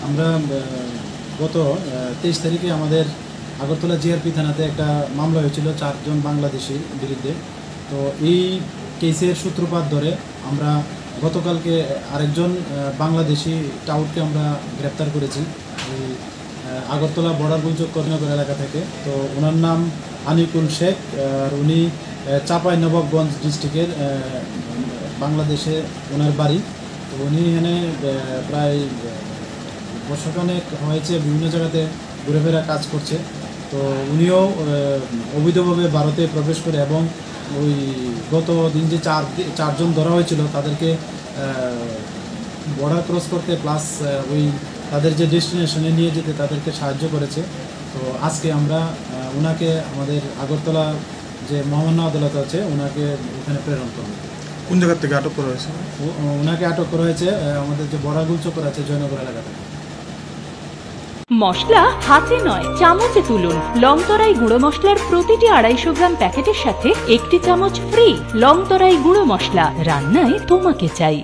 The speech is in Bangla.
আমরা গত 23 তারিখে আমাদের আগরতলা জিআরপি থানাতে একটা মামলা হয়েছিল 4 জন বাংলাদেশির বিরুদ্ধে। তো এই কেসের সূত্রপাত ধরে আমরা গতকালকে আরেকজন বাংলাদেশি টাউটকে আমরা গ্রেপ্তার করেছি এই আগরতলা বর্ডার গুলচক কর্ণনগর এলাকা থেকে। তো ওনার নাম আনিকুল শেখ, আর উনি চাঁপাইনবাবগঞ্জ ডিস্ট্রিক্টের বাংলাদেশে ওনার বাড়ি। তো উনি এখানে প্রায় বছরখানেক হয়েছে বিভিন্ন জায়গাতে ঘুরেফেরা কাজ করছে। তো উনিও অবৈধভাবে ভারতে প্রবেশ করে এবং ওই গত দিন যে চারজন ধরা হয়েছিল তাদেরকে বর্ডার ক্রস করতে প্লাস ওই তাদের যে ডেস্টিনেশনে নিয়ে যেতে তাদেরকে সাহায্য করেছে। তো আজকে আমরা ওনাকে আমাদের আগরতলা যে মহামান্য আদালত আছে ওনাকে ওখানে প্রেরণ করব। কোন জায়গা থেকে আটক করা হয়েছে? ওনাকে আটক করা হয়েছে আমাদের যে বর্ডার গুলচক্কর আছে জয়নগর এলাকা থেকে। মশলা হাতে নয় চামচে তুলুন। লংতরাই গুঁড়ো মশলার প্রতিটি 250 গ্রাম প্যাকেটের সাথে 1টি চামচ ফ্রি। লংতরাই গুঁড়ো মশলা, রান্নায় তোমাকে চাই।